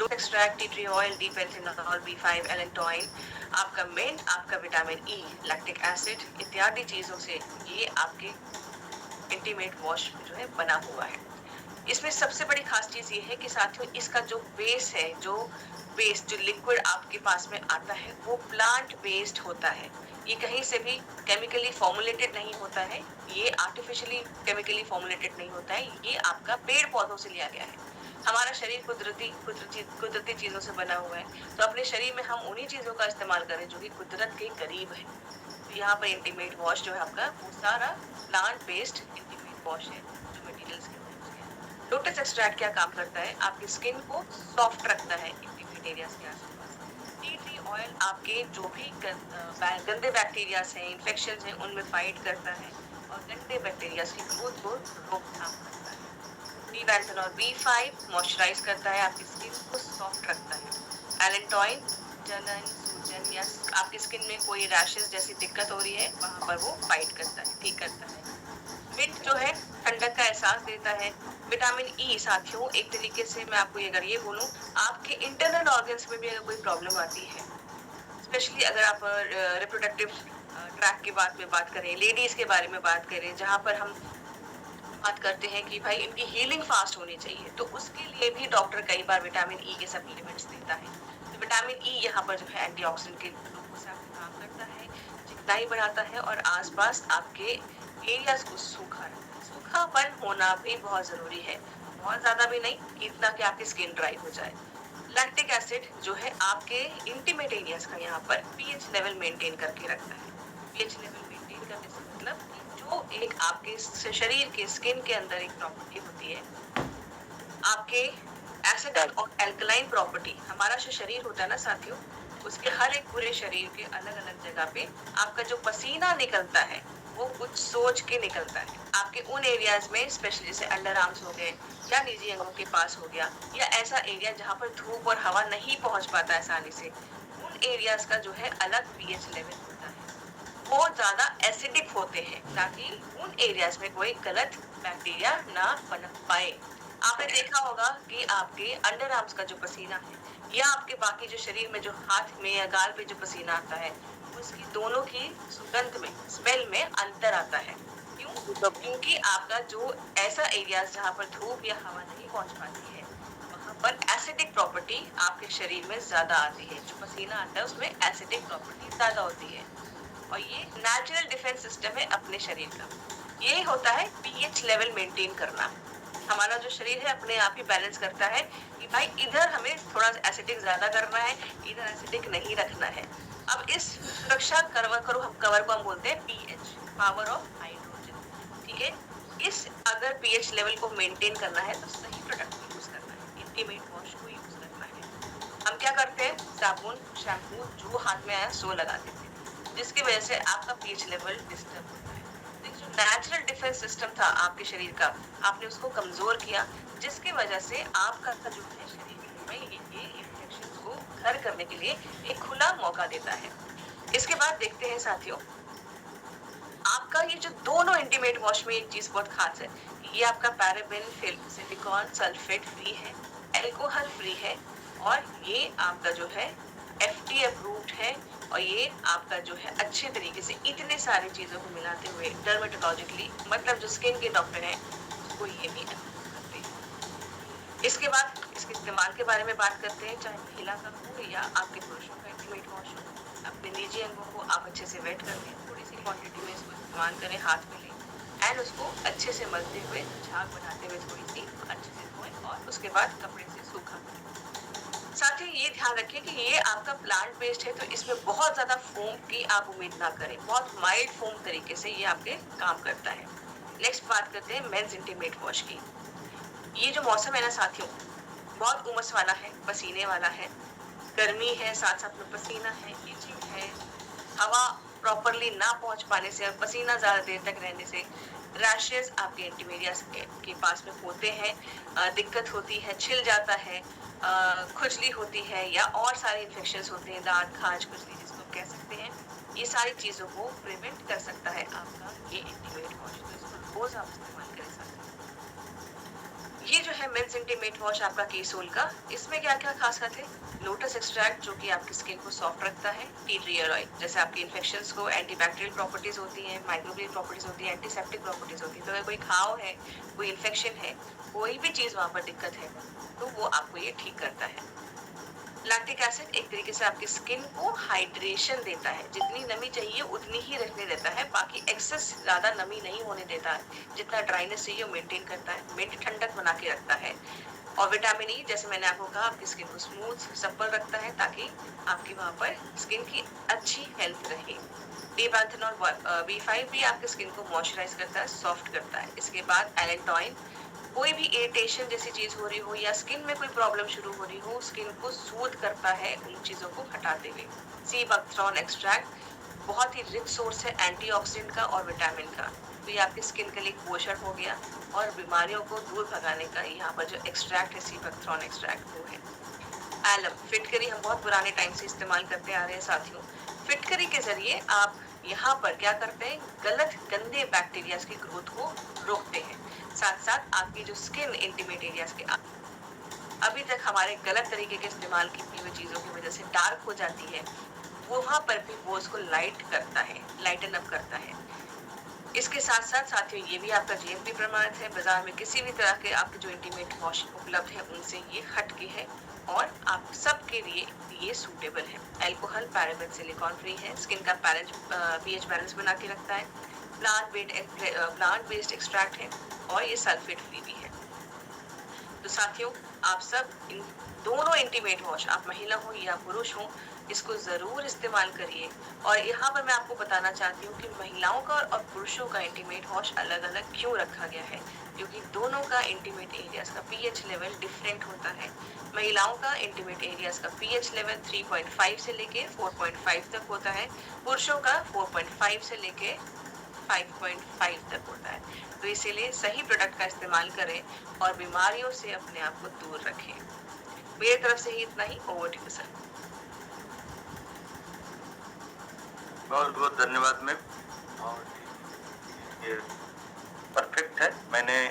Lotus extract, tea tree oil, D panthenol, B5, allantoin, आपका mint, आपका vitamin E, lactic acid इत्यादि चीजों से ये आपके इंटीमेट वॉश जो है बना हुआ है। इसमें सबसे बड़ी खास चीज ये है कि साथियों इसका जो बेस है, जो लिक्विड आपके पास में आता है वो प्लांट बेस्ड होता है। ये कहीं से भी केमिकली फॉर्मुलेटेड नहीं होता है, ये आर्टिफिशियली केमिकली फॉर्मुलेटेड नहीं होता है, ये आपका पेड़ पौधों से लिया गया है। हमारा शरीर कुदरती चीजों से बना हुआ है, तो अपने शरीर में हम उन्हीं चीजों का इस्तेमाल करें जो कि कुदरत के करीब है। तो यहाँ पर इंटीमेट वॉश जो है आपका वो सारा प्लांट बेस्ड इंटीमेट वॉश है जो मटेरियल्स के लोटस एक्सट्रैक्ट क्या काम करता है, आपकी स्किन को सॉफ्ट रखता है इंटीमेट एरियाज के आसपास। टी ट्री ऑयल आपके जो भी गंदे बैक्टीरियाज हैं, इन्फेक्शन हैं, उनमें फाइट करता है और गंदे बैक्टीरियाज की ग्रोथ को रोकथाम करता है। डी पेंथेनॉल B5 मॉइस्चराइज करता है, आपकी स्किन को सॉफ्ट रखता है। एलेंटोइन जलन, सूजन या आपकी स्किन में कोई रैशेस जैसी दिक्कत हो रही है वहां पर वो फाइट करता है, ठीक करता है। मिंट जो है ठंडक का एहसास देता है। विटामिन ई साथियों एक तरीके से मैं आपको अगर ये बोलूं, आपके इंटरनल ऑर्गन्स में भी अगर कोई प्रॉब्लम आती है, स्पेशली अगर आप रिप्रोडक्टिव ट्रैक के बात करें, लेडीज के बारे में बात करें, जहां पर हम बात करते हैं कि भाई इनकी हीलिंग फास्ट होनी चाहिए, तो उसके लिए भी डॉक्टर कई बार विटामिन ई के सप्लीमेंट्स देता है। तो विटामिन ई यहाँ पर जो है एंटीऑक्सीडेंट के रूप से आपका काम करता है, चिकनाई बढ़ाता है और आसपास आपके एरियाज को सूखापन होना भी बहुत जरूरी है, बहुत ज्यादा भी नहीं कि इतना कि आपकी स्किन ड्राई हो जाए। लैक्टिक एसिड जो है आपके इंटीमेट एरियाज का यहाँ पर पीएच लेवल मेंटेन करके रखता है। पीएच लेवल मेंटेन करने से मतलब जो एक आपके शरीर के स्किन के अंदर एक प्रॉपर्टी होती है, आपके एसिडिक और एल्कलाइन प्रॉपर्टी, हमारा जो शरीर होता है ना साथियों, उसके हर एक पूरे शरीर के अलग अलग जगह पे आपका जो पसीना निकलता है वो कुछ सोच के निकलता है। आपके उन एरियाज में स्पेशली जैसे अंडर आर्म्स हो गए या निजी अंगों के पास हो गया, या ऐसा एरिया जहाँ पर धूप और हवा नहीं पहुंच पाता आसानी से, उन एरियाज का जो है अलग पीएच लेवल होता है, वो ज्यादा एसिडिक होते हैं ताकि उन एरियाज में कोई गलत बैक्टीरिया ना पनप पाए। आपने देखा होगा कि आपके अंडर आर्म्स का जो पसीना है या आपके बाकी जो शरीर में जो हाथ में या गाल पे जो पसीना आता है, उसकी दोनों की सुगंध में, स्मेल में अंतर आता है। क्यों? क्योंकि आपका जो ऐसा एरिया जहाँ पर धूप या हवा नहीं पहुंच पाती है, वहां पर एसिडिक प्रॉपर्टी आपके शरीर में ज्यादा आती है। जो पसीना आता है उसमें एसिडिक प्रॉपर्टी ज्यादा होती है और ये नेचुरल डिफेंस सिस्टम है अपने शरीर का। ये होता है पीएच लेवल मेंटेन करना। हमारा जो शरीर है अपने आप ही बैलेंस करता है कि भाई इधर हमें थोड़ा एसिडिक ज्यादा करना है, इधर एसिडिक नहीं रखना है। अब इस सुरक्षा कवर को हम बोलते हैं पीएच, पावर ऑफ हाइड्रोजन। ठीक है, इस अगर पीएच लेवल को मेंटेन करना है तो सही प्रोडक्ट को यूज करना है, इंटीमेट वॉश को यूज करना है। हम क्या करते हैं, साबुन शैम्पू जो हाथ में आया सो लगाते थे, जिसकी वजह से आपका पीएच लेवल डिस्टर्ब होता है। जो नेचुरल डिफेंस सिस्टम था आपके शरीर का, आपने उसको कमजोर किया, जिसकी वजह से आपका जो है शरीर में ये इन्फेक्शन को घर करने के लिए एक खुला मौका देता है। इसके बाद देखते हैं साथियों, आपका ये जो दोनों इंटीमेट वॉश में एक चीज बहुत खास है, ये आपका पैराबेन, सिलिकॉन, सल्फेट फ्री है, एल्कोहल फ्री है और ये आपका जो है FDA अप्रूव्ड है और ये आपका जो है अच्छे तरीके से इतने सारी चीजों को मिलाते हुए डर्मेटोलॉजिकली, मतलब जो स्किन के डॉक्टर हैं उसको ये भी अप्रूव करते हैं। इसके बाद इसके इस्तेमाल के बारे में बात करते हैं, चाहे महिला का हो या आपके पुरुषों का इंटीमेट वॉश हो। अपने निजी अंगों को आप अच्छे से वेट कर लें, थोड़ी सी क्वांटिटी में इसको इस्तेमाल करें, हाथ में लें एंड उसको अच्छे से मलते हुए, झाग बनाते हुए थोड़ी सी अच्छे से धोएं और उसके बाद कपड़े से सूखा करें। साथ ही ये ध्यान रखें कि ये आपका प्लांट बेस्ड है, तो इसमें बहुत ज्यादा फोम की आप उम्मीद ना करें, बहुत माइल्ड फोम तरीके से ये आपके काम करता है। नेक्स्ट बात करते हैं मेंस इंटीमेट वॉश की। ये जो मौसम है ना साथियों, बहुत उमस वाला है, पसीने वाला है, गर्मी है, साथ साथ में पसीना है, इचिंग है, हवा प्रॉपरली ना पहुंच पाने से और पसीना ज्यादा देर तक रहने से रैशेस आपके इंटीमेरियस के पास में होते हैं, दिक्कत होती है, छिल जाता है, खुजली होती है या और सारे इन्फेक्शंस होते हैं, दांत खाज खुजली जिसको कह सकते हैं। ये सारी चीजों को प्रिवेंट कर सकता है आपका ये इंटीमेट वॉश, तो इसको रोज आप इस्तेमाल करें सकते हैं। ये जो है मेंस इंटीमेट वॉश आपका केसोल का, इसमें क्या क्या खास बात है? लोटस एक्सट्रैक्ट जो कि आपकी स्किन को सॉफ्ट रखता है, टी ट्री ऑयल जैसे आपकी इन्फेक्शंस को एंटीबैक्टीरियल प्रॉपर्टीज होती हैं, माइक्रोबियल प्रॉपर्टीज होती है, एंटीसेप्टिक प्रॉपर्टीज होती है। तो अगर कोई घाव है, कोई इन्फेक्शन है, कोई भी चीज वहां पर दिक्कत है, तो वो आपको ये ठीक करता है। लैक्टिक एसिड एक तरीके से आपकी स्किन को हाइड्रेशन देता है, जितनी नमी चाहिए उतनी ही रखने देता है, बाकी एक्सेस ज्यादा नमी नहीं होने देता है। जितना ड्राइनेस चाहिए वो मेंटेन करता है, मिड ठंडक बना के रखता है। और विटामिन ई जैसे मैंने आपको कहा आपकी स्किन को स्मूथ सप्पल रखता है, ताकि आपकी वहां पर स्किन की अच्छी हेल्थ रहे। बीपैंथेनॉल B5 भी आपकी स्किन को मॉइस्चराइज करता है, सॉफ्ट करता है। इसके बाद एलेंटॉइन, कोई भी इरिटेशन जैसी चीज हो रही हो या स्किन में कोई प्रॉब्लम शुरू हो रही हो, स्किन को सूद करता है उन चीजों को हटाते हुए। सी बकथ्रॉन एक्सट्रैक्ट बहुत ही रिच सोर्स है एंटीऑक्सीडेंट का और विटामिन का, तो ये आपकी स्किन के लिए पोषण हो गया। और बीमारियों को दूर भगाने का यहाँ पर जो एक्सट्रैक्ट है सी बकथ्रॉन एक्सट्रैक्ट वो है। एलम, फिटकरी हम बहुत पुराने टाइम से इस्तेमाल करते आ रहे हैं साथियों। फिटकरी के जरिए आप यहाँ पर क्या करते हैं, गलत गंदे बैक्टीरिया की ग्रोथ को रोकते हैं। साथ साथ आपकी जो स्किन इंटीमेट एरियाज के अभी तक हमारे गलत तरीके के इस्तेमाल की हुई चीजों की वजह से डार्क हो जाती है, वहां पर भी वो उसको लाइट करता है, लाइटन अप करता है। इसके साथ साथ साथियों ये भी आपका GMP प्रमाणित है। बाजार में किसी भी तरह के आपके जो इंटीमेट वॉश उपलब्ध है उनसे ये हटके है और आप सबके लिए ये सूटेबल है। अल्कोहल, पैराबेन, सिलिकॉन फ्री है, स्किन का pH बैलेंस बना के रखता है, प्लांट बेस्ड एक्सट्रैक्ट है और ये सल्फेट फ्री भी है। तो साथियों आप सब इन दोनों इंटीमेट वॉश, आप महिला हो या पुरुष हो, इसको जरूर इस्तेमाल करिए। और यहाँ पर मैं आपको बताना चाहती हूँ कि महिलाओं का और पुरुषों का इंटीमेट वॉश अलग अलग क्यों रखा गया है, क्योंकि दोनों का इंटीमेट एरियाज का pH लेवल डिफरेंट होता है। महिलाओं का इंटीमेट एरियाज का pH लेवल 3.5 से लेके 4.5 तक होता है, पुरुषों का 4.5 से लेके 5.5 तक होता है। तो इसीलिए सही प्रोडक्ट का इस्तेमाल करें और बीमारियों से अपने आप को दूर रखें। मेरी तरफ से ही इतना ही। Over to you sir. बहुत बहुत धन्यवाद मैम, और ये परफेक्ट है। मैंने